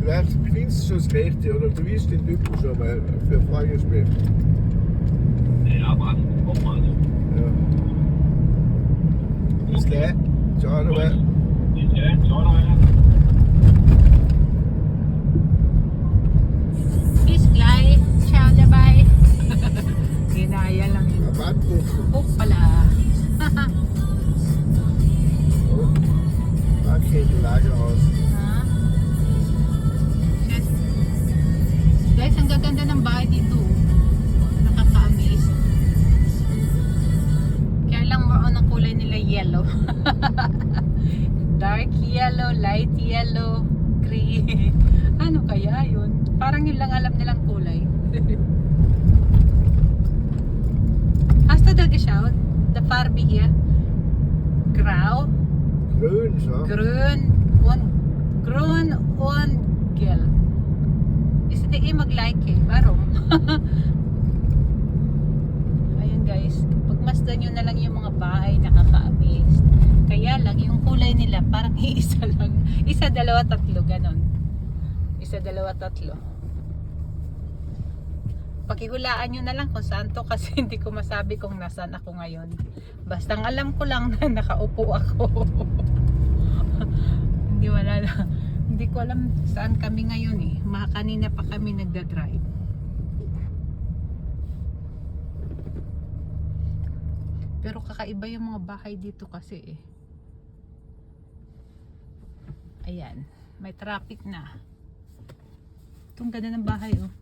Du findest schon das Rechte, oder? Du wirst den Typen schon mal für Fragespiel. Ja, passt. Machen wir es. Ja. Bis gleich. Ciao, dabei. Ja, ciao, dabei. Bis gleich. Ciao dabei. Ginaya lang yun. Rabattbuch. Book pala. Oh. Paketlagerhaus. Ha? Yes. Guys, ang gaganda ng bahay dito. Nakaka-amaze. Kaya lang more on ang kulay nila yellow. Dark yellow, light yellow, green. Ano kaya yun? Parang yun lang alam nilang kulay. Hast du da geschaut? Der Farbe hier? Grau, Grün, schau. grün und gelb. Is hindi mag-like Warum? Ayun guys, pagmasdan nyo na lang yung mga bahay, nakaka-amaze. Kaya lang, yung kulay nila parang isa lang. Isa, dalawa, tatlo, ganon. Isa, dalawa, tatlo. Pakihulaan nyo na lang kung saan to kasi hindi ko masabi kung nasaan ako ngayon. Basta ang alam ko lang na nakaupo ako. Hindi ko alam saan kami ngayon eh. Kanina pa kami nagda-drive. Pero kakaiba yung mga bahay dito kasi eh. Ayan, may traffic na. Itong ganda ng bahay oh.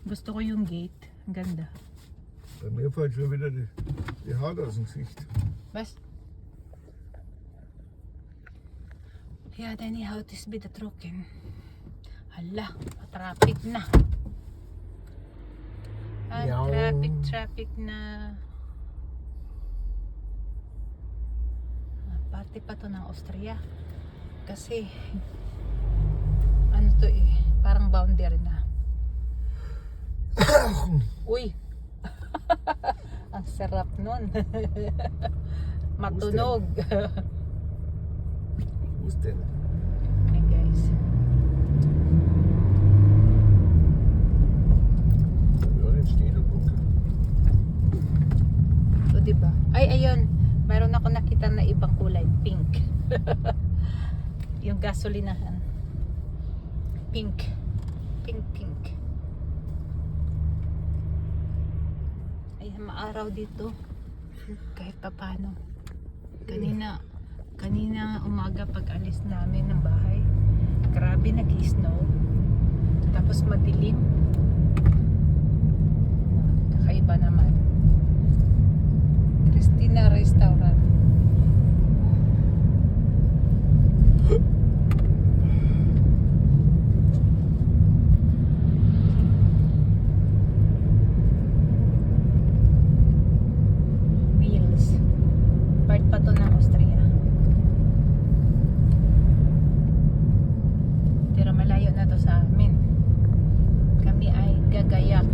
Gusto ko yung gate. Ang ganda. Bei mir fällt schon wieder die Haut aus dem Gesicht. Was? Ja, deine Haut ist wieder trocken. Hala, traffic na. Yaw. Traffic na. Parte pa to ng Austria. Kasi, ano to eh, parang boundary na. Uy! Ang sarap nun. Matunog. Wo ist denn? Hey guys. Ja, den Städelbuch. So, diba? Ay, ayun. Mayroon ako nakita na ibang kulay. Pink. Yung gasolinahan. Pink. Pink. Ay, maaraw dito. Kahit pa paano. Kanina umaga pag alis namin ng bahay. Grabe nag-snow. Tapos madilim. Kakaiba naman. Christina Restaurant. Wheels. Part pa to ng Austria. Pero malayo na to sa amin. Kami ay gagayak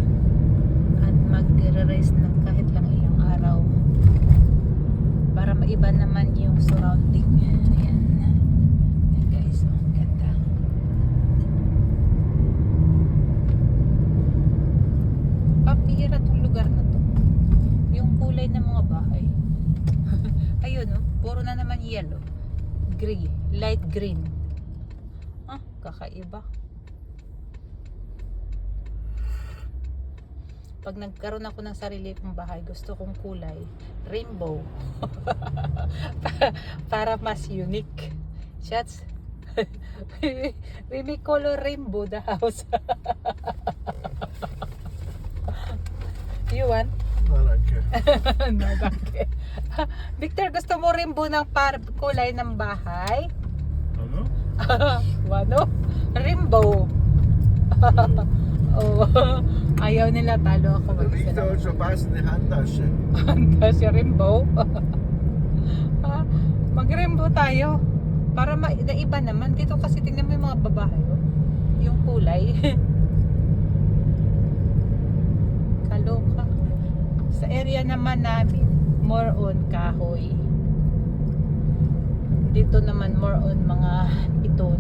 at magre-rest ng kahit lang ilang araw para maiba naman yung surrounding. Ayan. Ayan guys, oh, ganda. Papira tong lugar na to. Yung kulay ng mga bahay. Ayun oh, puro na naman yellow. Gray, light green. Ah, kakaiba. Pag nagkaroon ako ng sarili kong bahay, gusto kong kulay rainbow. para mas unique. Shots. We may color rainbow the house. You want? Na, danke. No, danke. Victor, gusto mo rainbow ng kulay ng bahay? Ano? Ano? Rainbow. Oh, ayaw nila, talo ako. Der Victor hat schon passende Handtasche. Kasi rainbow. Mag-rainbow tayo. Para naiba naman. Dito kasi tingnan mo yung mga babae. Oh. Yung kulay. Kaloka. Sa area naman namin, more on kahoy. Dito naman more on mga piton.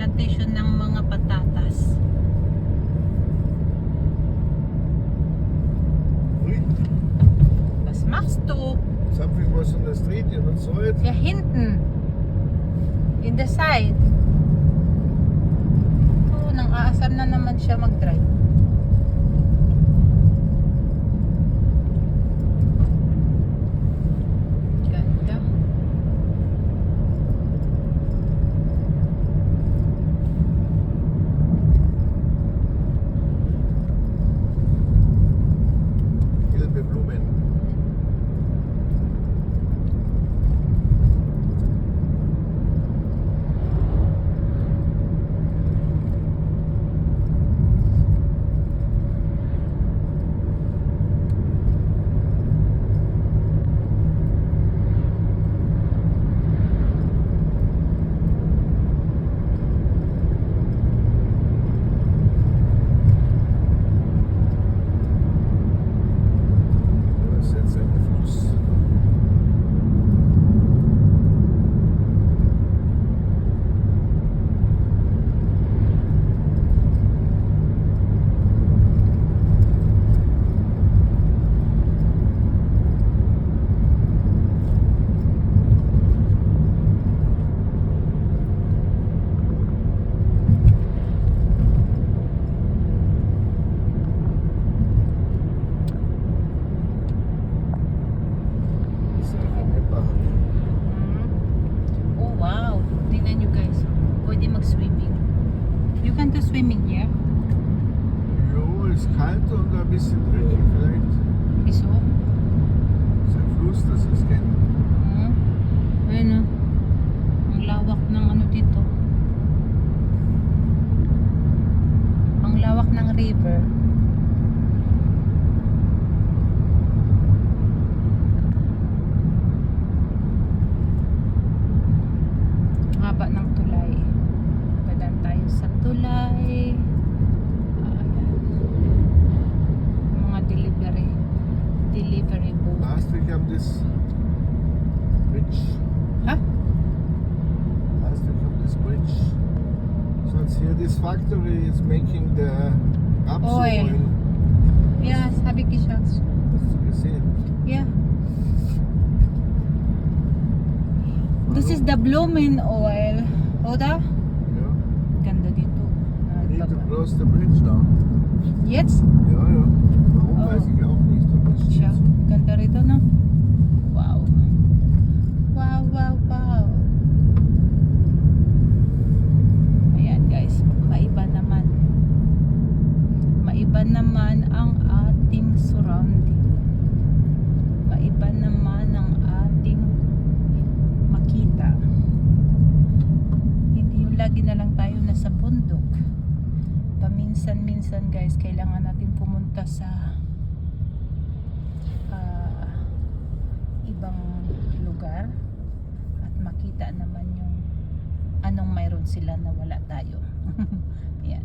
plantation ng mga patatas. Ui, Was machst du? something was on the street, you not saw it? Ja, hinten. In the side. Oh, nang aasar na naman siya mag-drive. Ganda. Gelbe Blumen. Das ist jetzt ein Fluss. Das ist einfach ein Bach. Oh, wow. Tingnan nyo guys. Pwede mag-swimming. You can do swimming here. Jo, ist kalt und ein bisschen dreckig vielleicht. Wieso? Das ist ein Fluss, das ist kein. Ayun o. Ang lawak ng ano dito. Ang lawak ng river. Ang haba ng tulay. Padaan tayo sa tulay. Ayan. Mga delivery boat. Last week haben das bridge. Ha? Last week haben das bridge. So it's here this factory is making the Oil. Rapsöl. Yeah, sabi ko siya. Hast du gesehen? Yeah. This is the blooming oil. Oder? Ja. Ganda dito. We need to cross the bridge now. Jetzt? Ja, ja. Warum Oh. weiß ich auch nicht. Aber es Siya. steht. Ganda rito, no? Wow. Wow, wow, wow. Ayan guys. Maiba naman. Maiba naman ang ating surrounding. Maiba naman ang ating makita. Hindi yung lagi na lang tayo nasa bundok. Paminsan-minsan guys, kailangan natin pumunta sa ibang lugar at makita naman yung anong mayroon sila na wala tayo. Yan.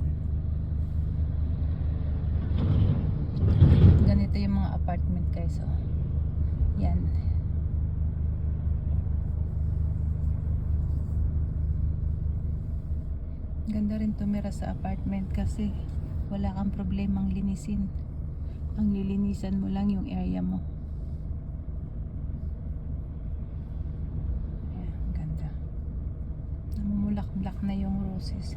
Ganito yung mga apartment guys. Oh. Yan. Ganda rin tumira sa apartment kasi wala kang problemang linisin. Ang lilinisan mo lang yung area mo. Ayan, ganda. Namumulak-mulak na yung roses.